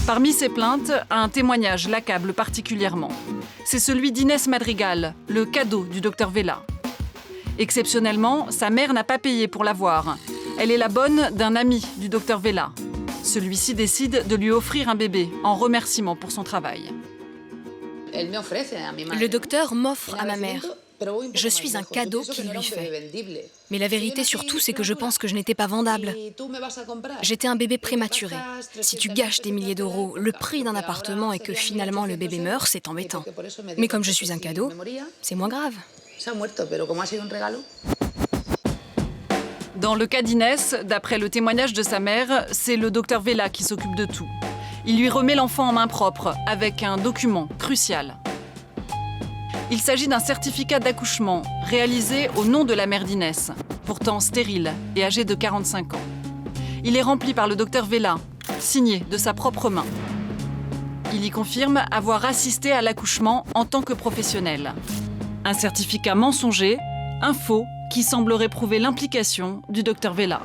Parmi ces plaintes, un témoignage l'accable particulièrement. C'est celui d'Inès Madrigal, le cadeau du docteur Vela. Exceptionnellement, sa mère n'a pas payé pour la voir. Elle est la bonne d'un ami du docteur Vela. Celui-ci décide de lui offrir un bébé en remerciement pour son travail. Le docteur m'offre à ma mère. Je suis un cadeau qu'il lui fait. Mais la vérité surtout, c'est que je pense que je n'étais pas vendable. J'étais un bébé prématuré. Si tu gâches des milliers d'euros, le prix d'un appartement et que finalement le bébé meurt, c'est embêtant. Mais comme je suis un cadeau, c'est moins grave. Dans le cas d'Inès, d'après le témoignage de sa mère, c'est le docteur Vela qui s'occupe de tout. Il lui remet l'enfant en main propre, avec un document crucial. Il s'agit d'un certificat d'accouchement réalisé au nom de la mère d'Inès, pourtant stérile et âgée de 45 ans. Il est rempli par le docteur Vela, signé de sa propre main. Il y confirme avoir assisté à l'accouchement en tant que professionnel. Un certificat mensonger, un faux, qui semblerait prouver l'implication du docteur Vela.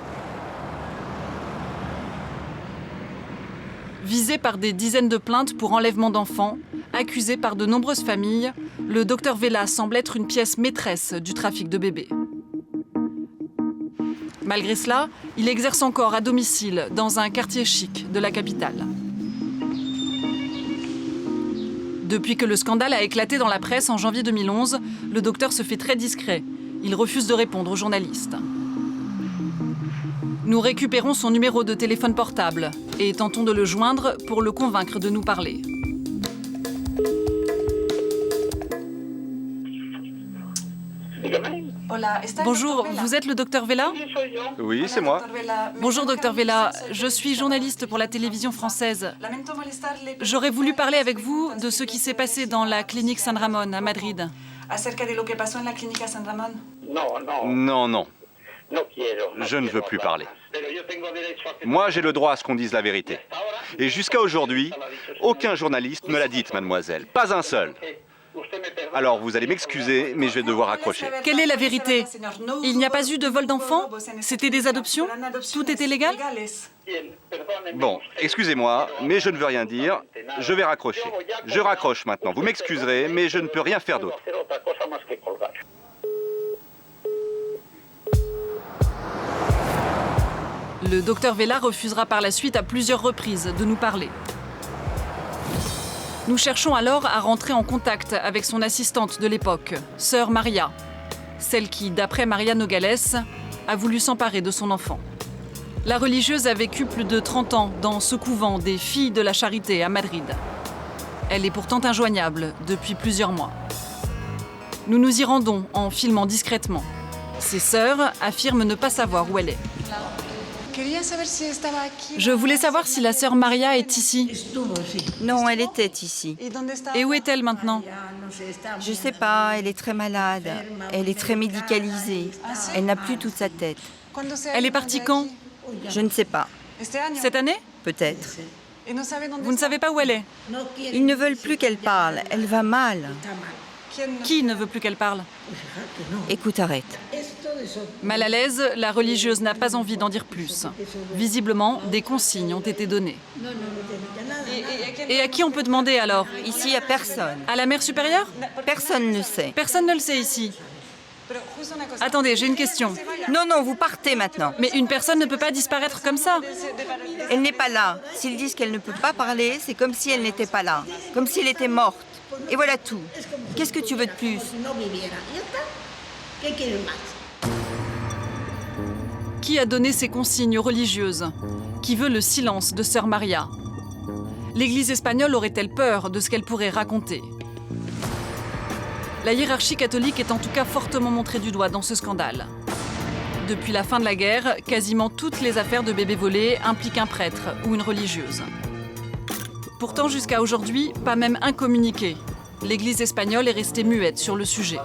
Visé par des dizaines de plaintes pour enlèvement d'enfants, accusé par de nombreuses familles, le docteur Vela semble être une pièce maîtresse du trafic de bébés. Malgré cela, il exerce encore à domicile dans un quartier chic de la capitale. Depuis que le scandale a éclaté dans la presse en janvier 2011, le docteur se fait très discret. Il refuse de répondre aux journalistes. Nous récupérons son numéro de téléphone portable et tentons de le joindre pour le convaincre de nous parler. Bonjour, vous êtes le docteur Vela ? Oui, c'est moi. Bonjour docteur Vela, je suis journaliste pour la télévision française. J'aurais voulu parler avec vous de ce qui s'est passé dans la clinique San Ramón à Madrid. Non, non. Je ne veux plus parler. Moi, j'ai le droit à ce qu'on dise la vérité. Et jusqu'à aujourd'hui, aucun journaliste ne l'a dite, mademoiselle. Pas un seul. Alors, vous allez m'excuser, mais je vais devoir raccrocher. Quelle est la vérité? Il n'y a pas eu de vol d'enfants? C'était des adoptions? Tout était légal? Bon, excusez-moi, mais je ne veux rien dire. Je vais raccrocher. Je raccroche maintenant. Vous m'excuserez, mais je ne peux rien faire d'autre. Le docteur Vela refusera par la suite à plusieurs reprises de nous parler. Nous cherchons alors à rentrer en contact avec son assistante de l'époque, sœur Maria, celle qui, d'après Maria Nogales, a voulu s'emparer de son enfant. La religieuse a vécu plus de 30 ans dans ce couvent des Filles de la Charité à Madrid. Elle est pourtant injoignable depuis plusieurs mois. Nous nous y rendons en filmant discrètement. Ses sœurs affirment ne pas savoir où elle est. Je voulais savoir si la sœur Maria est ici. Non, elle était ici. Et où est-elle maintenant? Je sais pas, elle est très malade. Elle est très médicalisée. Elle n'a plus toute sa tête. Elle est partie quand? Je ne sais pas. Cette année? Peut-être. Vous ne savez pas où elle est? Ils ne veulent plus qu'elle parle. Elle va mal. Qui ne veut plus qu'elle parle? Écoute, arrête. Mal à l'aise, la religieuse n'a pas envie d'en dire plus. Visiblement, des consignes ont été données. Et à qui on peut demander alors? Ici, à personne. À la mère supérieure? Personne ne sait. Personne ne le sait ici. Attendez, j'ai une question. Non, non, vous partez maintenant. Mais une personne ne peut pas disparaître comme ça. Elle n'est pas là. S'ils disent qu'elle ne peut pas parler, c'est comme si elle n'était pas là. Comme si elle était morte. Et voilà tout. Qu'est-ce que tu veux de plus? Qui a donné ces consignes aux religieuses? Qui veut le silence de sœur Maria? L'Église espagnole aurait-elle peur de ce qu'elle pourrait raconter? La hiérarchie catholique est en tout cas fortement montrée du doigt dans ce scandale. Depuis la fin de la guerre, quasiment toutes les affaires de bébés volés impliquent un prêtre ou une religieuse. Pourtant, jusqu'à aujourd'hui, pas même un communiqué. L'Église espagnole est restée muette sur le sujet.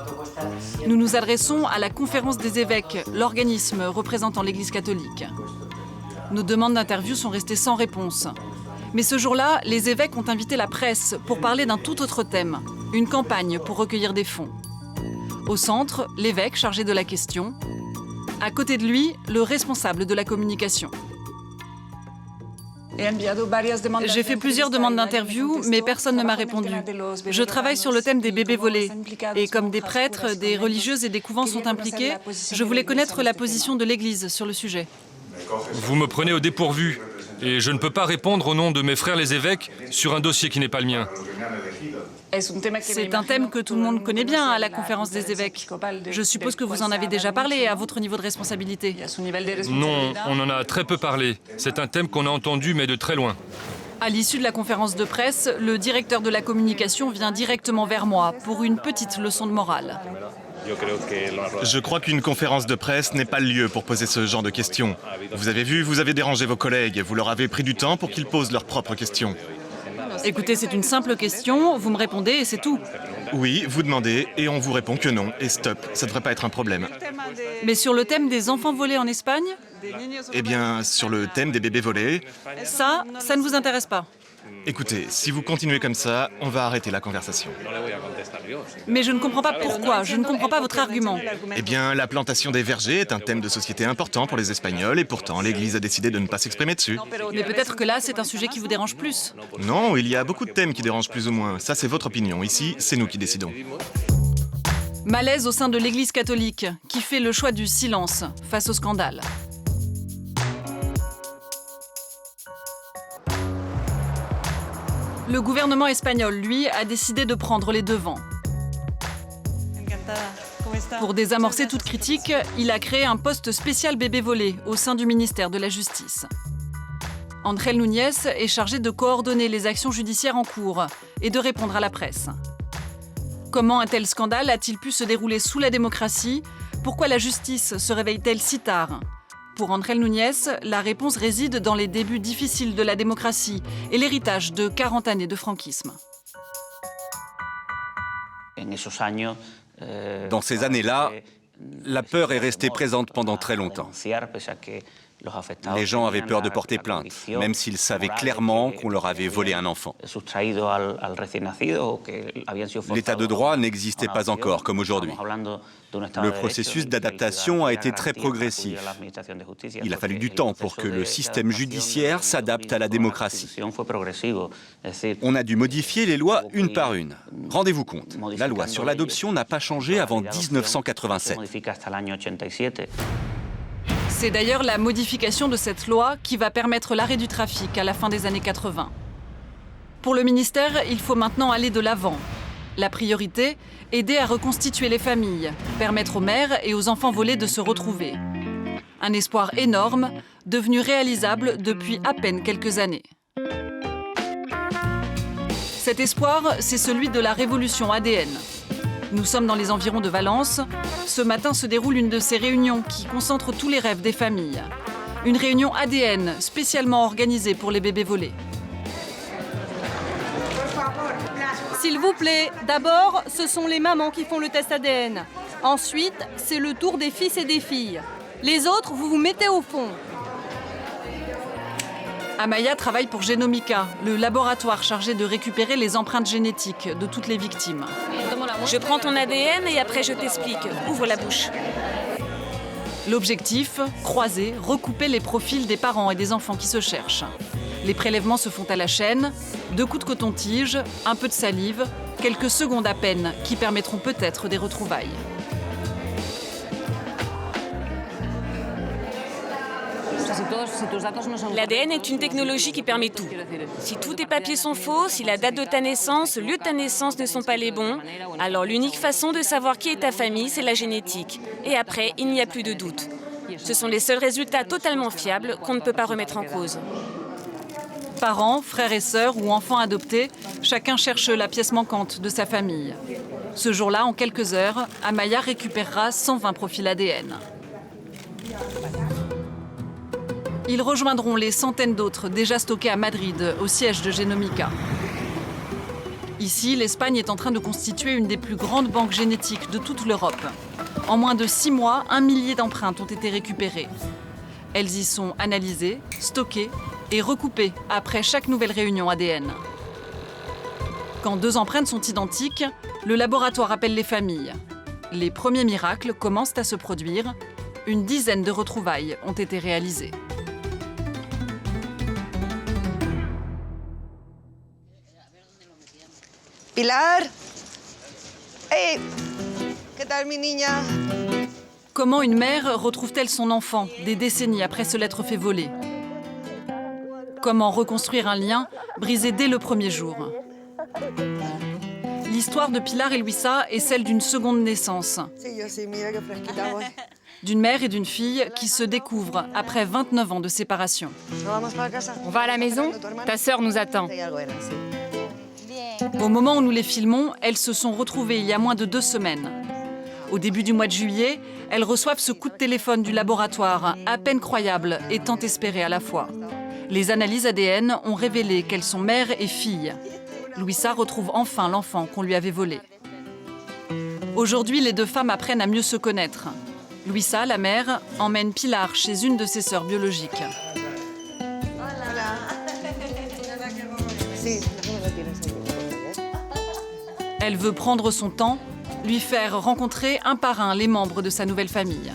Nous nous adressons à la Conférence des évêques, l'organisme représentant l'Église catholique. Nos demandes d'interview sont restées sans réponse. Mais ce jour-là, les évêques ont invité la presse pour parler d'un tout autre thème, une campagne pour recueillir des fonds. Au centre, l'évêque chargé de la question. À côté de lui, le responsable de la communication. J'ai fait plusieurs demandes d'interview, mais personne ne m'a répondu. Je travaille sur le thème des bébés volés. Et comme des prêtres, des religieuses et des couvents sont impliqués, je voulais connaître la position de l'Église sur le sujet. Vous me prenez au dépourvu. Et je ne peux pas répondre au nom de mes frères les évêques sur un dossier qui n'est pas le mien. C'est un thème que tout le monde connaît bien à la conférence des évêques. Je suppose que vous en avez déjà parlé à votre niveau de responsabilité. Non, on en a très peu parlé. C'est un thème qu'on a entendu, mais de très loin. À l'issue de la conférence de presse, le directeur de la communication vient directement vers moi pour une petite leçon de morale. Je crois qu'une conférence de presse n'est pas le lieu pour poser ce genre de questions. Vous avez vu, vous avez dérangé vos collègues, vous leur avez pris du temps pour qu'ils posent leurs propres questions. Écoutez, c'est une simple question, vous me répondez et c'est tout. Oui, vous demandez et on vous répond que non, et stop, ça ne devrait pas être un problème. Mais sur le thème des enfants volés en Espagne? Eh bien, sur le thème des bébés volés... Ça ne vous intéresse pas? Écoutez, si vous continuez comme ça, on va arrêter la conversation. Mais je ne comprends pas pourquoi, je ne comprends pas votre argument. Eh bien, la plantation des vergers est un thème de société important pour les Espagnols et pourtant l'Église a décidé de ne pas s'exprimer dessus. Mais peut-être que là, c'est un sujet qui vous dérange plus. Non, il y a beaucoup de thèmes qui dérangent plus ou moins. Ça, c'est votre opinion. Ici, c'est nous qui décidons. Malaise au sein de l'Église catholique, qui fait le choix du silence face au scandale. Le gouvernement espagnol, lui, a décidé de prendre les devants. Pour désamorcer toute critique, il a créé un poste spécial bébé volé au sein du ministère de la Justice. Ángel Núñez est chargé de coordonner les actions judiciaires en cours et de répondre à la presse. Comment un tel scandale a-t-il pu se dérouler sous la démocratie? Pourquoi la justice se réveille-t-elle si tard? Pour Ángel Núñez, la réponse réside dans les débuts difficiles de la démocratie et l'héritage de 40 années de franquisme. Dans ces années-là, la peur est restée présente pendant très longtemps. Les gens avaient peur de porter plainte, même s'ils savaient clairement qu'on leur avait volé un enfant. L'état de droit n'existait pas encore comme aujourd'hui. Le processus d'adaptation a été très progressif. Il a fallu du temps pour que le système judiciaire s'adapte à la démocratie. On a dû modifier les lois une par une. Rendez-vous compte, la loi sur l'adoption n'a pas changé avant 1987. C'est d'ailleurs la modification de cette loi qui va permettre l'arrêt du trafic à la fin des années 80. Pour le ministère, il faut maintenant aller de l'avant. La priorité, aider à reconstituer les familles, permettre aux mères et aux enfants volés de se retrouver. Un espoir énorme, devenu réalisable depuis à peine quelques années. Cet espoir, c'est celui de la révolution ADN. Nous sommes dans les environs de Valence. Ce matin se déroule une de ces réunions qui concentre tous les rêves des familles. Une réunion ADN spécialement organisée pour les bébés volés. S'il vous plaît, d'abord, ce sont les mamans qui font le test ADN. Ensuite, c'est le tour des fils et des filles. Les autres, vous vous mettez au fond. Amaya travaille pour Genomica, le laboratoire chargé de récupérer les empreintes génétiques de toutes les victimes. Je prends ton ADN et après je t'explique. Ouvre la bouche. L'objectif, croiser, recouper les profils des parents et des enfants qui se cherchent. Les prélèvements se font à la chaîne, 2 coups de coton-tige, un peu de salive, quelques secondes à peine qui permettront peut-être des retrouvailles. L'ADN est une technologie qui permet tout. Si tous tes papiers sont faux, si la date de ta naissance, le lieu de ta naissance ne sont pas les bons, alors l'unique façon de savoir qui est ta famille, c'est la génétique. Et après, il n'y a plus de doute. Ce sont les seuls résultats totalement fiables qu'on ne peut pas remettre en cause. Parents, frères et sœurs ou enfants adoptés, chacun cherche la pièce manquante de sa famille. Ce jour-là, en quelques heures, Amaya récupérera 120 profils ADN. Ils rejoindront les centaines d'autres déjà stockés à Madrid, au siège de Genomica. Ici, l'Espagne est en train de constituer une des plus grandes banques génétiques de toute l'Europe. En moins de 6 mois, 1 millier d'empreintes ont été récupérées. Elles y sont analysées, stockées et recoupées après chaque nouvelle réunion ADN. Quand 2 empreintes sont identiques, le laboratoire appelle les familles. Les premiers miracles commencent à se produire. Une dizaine de retrouvailles ont été réalisées. Pilar. Hey, ¿qué tal mi niña? Comment une mère retrouve-t-elle son enfant des décennies après se l'être fait voler? Comment reconstruire un lien brisé dès le premier jour? L'histoire de Pilar et Luisa est celle d'une seconde naissance. D'une mère et d'une fille qui se découvrent après 29 ans de séparation. On va à la maison? Ta sœur nous attend. Au moment où nous les filmons, elles se sont retrouvées il y a moins de 2 semaines. Au début du mois de juillet, elles reçoivent ce coup de téléphone du laboratoire, à peine croyable et tant espéré à la fois. Les analyses ADN ont révélé qu'elles sont mère et fille. Luisa retrouve enfin l'enfant qu'on lui avait volé. Aujourd'hui, les deux femmes apprennent à mieux se connaître. Luisa, la mère, emmène Pilar chez une de ses sœurs biologiques. Elle veut prendre son temps, lui faire rencontrer un par un les membres de sa nouvelle famille.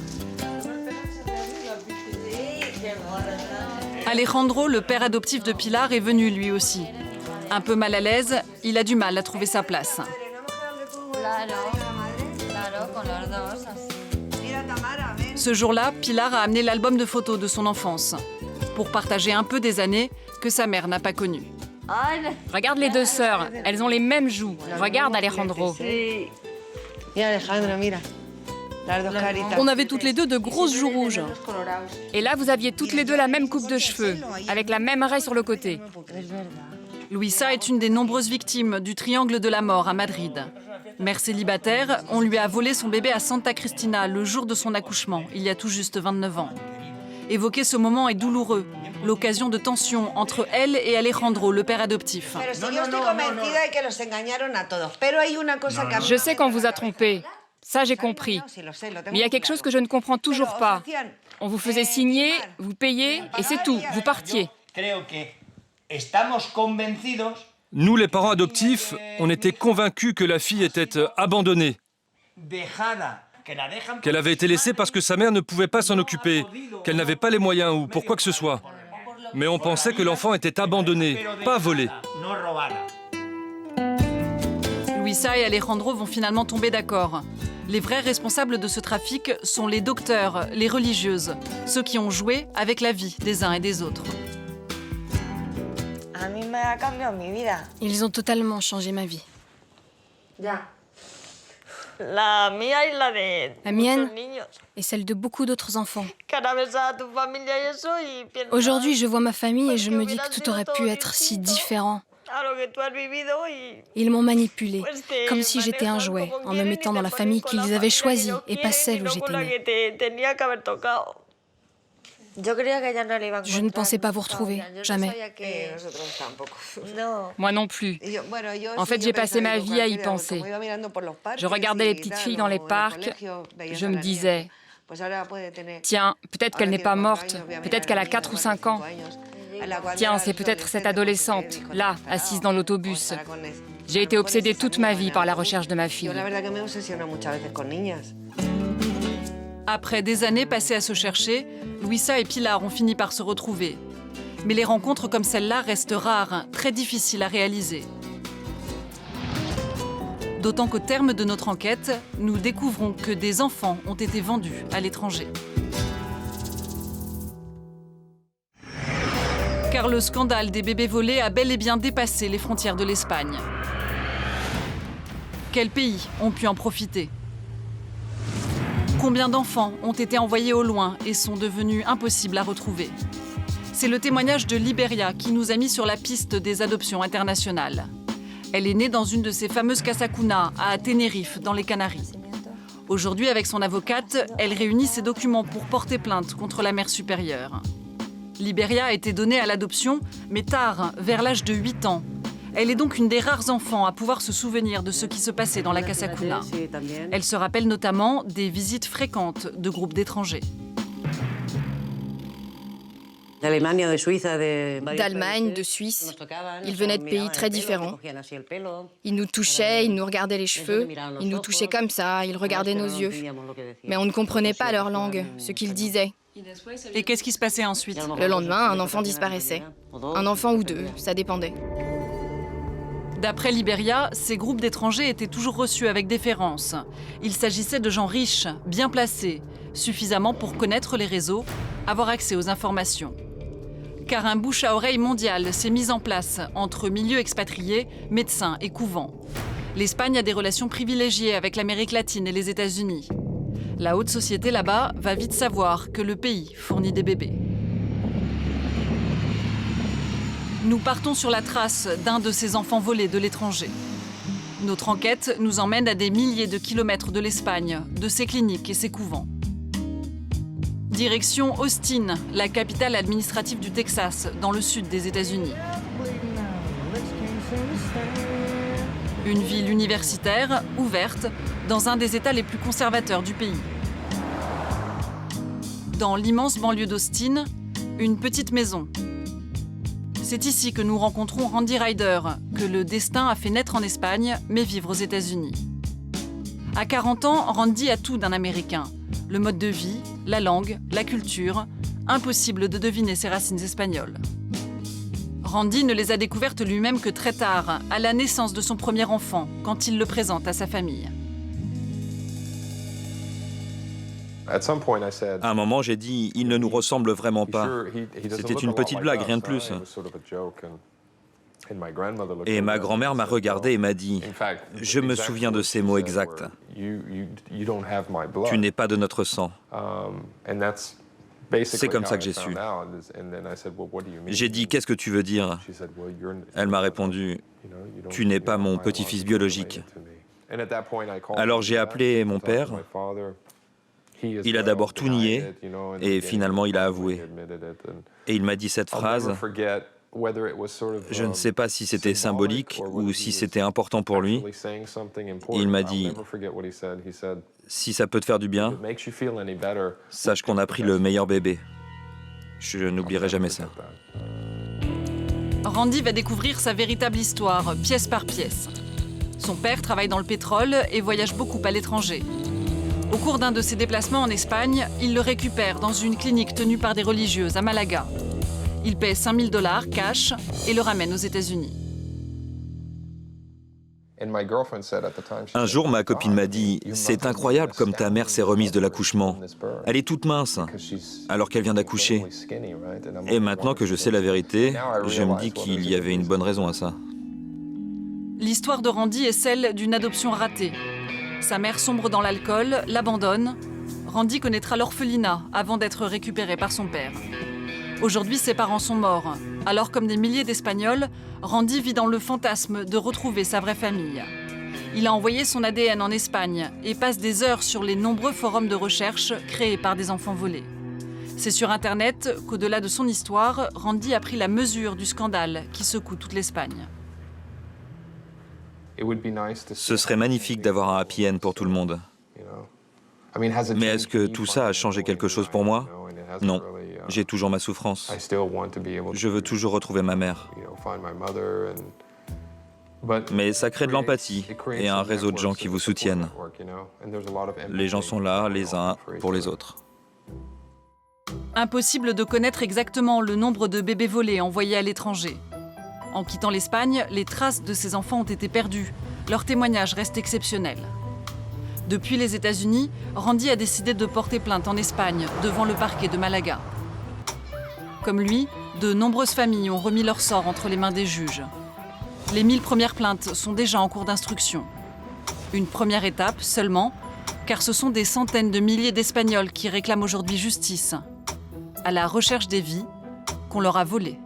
Alejandro, le père adoptif de Pilar, est venu lui aussi. Un peu mal à l'aise, il a du mal à trouver sa place. Ce jour-là, Pilar a amené l'album de photos de son enfance pour partager un peu des années que sa mère n'a pas connues. Regarde les deux sœurs, elles ont les mêmes joues. Regarde Alejandro. On avait toutes les deux de grosses joues rouges. Et là, vous aviez toutes les deux la même coupe de cheveux, avec la même raie sur le côté. Luisa est une des nombreuses victimes du triangle de la mort à Madrid. Mère célibataire, on lui a volé son bébé à Santa Cristina le jour de son accouchement, il y a tout juste 29 ans. Évoquer ce moment est douloureux, l'occasion de tensions entre elle et Alejandro, le père adoptif. Je sais qu'on vous a trompé, ça j'ai compris. Mais il y a quelque chose que je ne comprends toujours pas. On vous faisait signer, vous payez et c'est tout, vous partiez. Nous, les parents adoptifs, on était convaincus que la fille était abandonnée. Qu'elle avait été laissée parce que sa mère ne pouvait pas s'en occuper, qu'elle n'avait pas les moyens ou pour quoi que ce soit. Mais on pensait que l'enfant était abandonné, pas volé. Luisa et Alejandro vont finalement tomber d'accord. Les vrais responsables de ce trafic sont les docteurs, les religieuses, ceux qui ont joué avec la vie des uns et des autres. Ils ont totalement changé ma vie. La mienne et celle de beaucoup d'autres enfants. Aujourd'hui, je vois ma famille et je me dis que tout aurait pu être si différent. Ils m'ont manipulée, comme si j'étais un jouet, en me mettant dans la famille qu'ils avaient choisie et pas celle où j'étais née. Je ne pensais pas vous retrouver, jamais. Moi non plus. En fait, j'ai passé ma vie à y penser. Je regardais les petites filles dans les parcs, je me disais, tiens, peut-être qu'elle n'est pas morte, peut-être qu'elle a 4 ou 5 ans. Tiens, c'est peut-être cette adolescente, là, assise dans l'autobus. J'ai été obsédée toute ma vie par la recherche de ma fille. Après des années passées à se chercher, Luisa et Pilar ont fini par se retrouver. Mais les rencontres comme celle-là restent rares, très difficiles à réaliser. D'autant qu'au terme de notre enquête, nous découvrons que des enfants ont été vendus à l'étranger. Car le scandale des bébés volés a bel et bien dépassé les frontières de l'Espagne. Quels pays ont pu en profiter ? Combien d'enfants ont été envoyés au loin et sont devenus impossibles à retrouver ? C'est le témoignage de Liberia qui nous a mis sur la piste des adoptions internationales. Elle est née dans une de ces fameuses Casa Cuna à Tenerife, dans les Canaries. Aujourd'hui, avec son avocate, elle réunit ses documents pour porter plainte contre la mère supérieure. Liberia a été donnée à l'adoption, mais tard, vers l'âge de 8 ans. Elle est donc une des rares enfants à pouvoir se souvenir de ce qui se passait dans la Casa Cuna. Elle se rappelle notamment des visites fréquentes de groupes d'étrangers. D'Allemagne, de Suisse. Ils venaient de pays très différents. Ils nous touchaient, ils nous regardaient les cheveux. Ils nous touchaient comme ça, ils regardaient nos yeux. Mais on ne comprenait pas leur langue, ce qu'ils disaient. Et qu'est-ce qui se passait ensuite ? Le lendemain, un enfant disparaissait. Un enfant ou deux, ça dépendait. D'après Liberia, ces groupes d'étrangers étaient toujours reçus avec déférence. Il s'agissait de gens riches, bien placés, suffisamment pour connaître les réseaux, avoir accès aux informations. Car un bouche à oreille mondial s'est mis en place entre milieux expatriés, médecins et couvents. L'Espagne a des relations privilégiées avec l'Amérique latine et les États-Unis. La haute société là-bas va vite savoir que le pays fournit des bébés. Nous partons sur la trace d'un de ces enfants volés de l'étranger. Notre enquête nous emmène à des milliers de kilomètres de l'Espagne, de ses cliniques et ses couvents. Direction Austin, la capitale administrative du Texas, dans le sud des États-Unis. Une ville universitaire, ouverte, dans un des États les plus conservateurs du pays. Dans l'immense banlieue d'Austin, une petite maison. C'est ici que nous rencontrons Randy Ryder, que le destin a fait naître en Espagne, mais vivre aux États-Unis. À 40 ans, Randy a tout d'un Américain. Le mode de vie, la langue, la culture. Impossible de deviner ses racines espagnoles. Randy ne les a découvertes lui-même que très tard, à la naissance de son premier enfant, quand il le présente à sa famille. À un moment, j'ai dit, il ne nous ressemble vraiment pas. C'était une petite blague, rien de plus. Et ma grand-mère m'a regardé et m'a dit, je me souviens de ces mots exacts. Tu n'es pas de notre sang. C'est comme ça que j'ai su. J'ai dit, qu'est-ce que tu veux dire? Elle m'a répondu, tu n'es pas mon petit-fils biologique. Alors j'ai appelé mon père. Il a d'abord tout nié et finalement il a avoué. Et il m'a dit cette phrase, je ne sais pas si c'était symbolique ou si c'était important pour lui. Il m'a dit, si ça peut te faire du bien, sache qu'on a pris le meilleur bébé. Je n'oublierai jamais ça. Randy va découvrir sa véritable histoire, pièce par pièce. Son père travaille dans le pétrole et voyage beaucoup à l'étranger. Au cours d'un de ses déplacements en Espagne, il le récupère dans une clinique tenue par des religieuses à Malaga. Il paie $5 000 cash et le ramène aux États-Unis. Un jour, ma copine m'a dit, c'est incroyable comme ta mère s'est remise de l'accouchement. Elle est toute mince, alors qu'elle vient d'accoucher. Et maintenant que je sais la vérité, je me dis qu'il y avait une bonne raison à ça. L'histoire de Randy est celle d'une adoption ratée. Sa mère sombre dans l'alcool, l'abandonne. Randy connaîtra l'orphelinat avant d'être récupéré par son père. Aujourd'hui, ses parents sont morts. Alors, comme des milliers d'Espagnols, Randy vit dans le fantasme de retrouver sa vraie famille. Il a envoyé son ADN en Espagne et passe des heures sur les nombreux forums de recherche créés par des enfants volés. C'est sur Internet qu'au-delà de son histoire, Randy a pris la mesure du scandale qui secoue toute l'Espagne. Ce serait magnifique d'avoir un happy end pour tout le monde. Mais est-ce que tout ça a changé quelque chose pour moi? Non, j'ai toujours ma souffrance. Je veux toujours retrouver ma mère. Mais ça crée de l'empathie et un réseau de gens qui vous soutiennent. Les gens sont là, les uns pour les autres. Impossible de connaître exactement le nombre de bébés volés envoyés à l'étranger. En quittant l'Espagne, les traces de ces enfants ont été perdues. Leur témoignage reste exceptionnel. Depuis les États-Unis, Randy a décidé de porter plainte en Espagne, devant le parquet de Malaga. Comme lui, de nombreuses familles ont remis leur sort entre les mains des juges. Les 1000 premières plaintes sont déjà en cours d'instruction. Une première étape seulement, car ce sont des centaines de milliers d'Espagnols qui réclament aujourd'hui justice, à la recherche des vies qu'on leur a volées.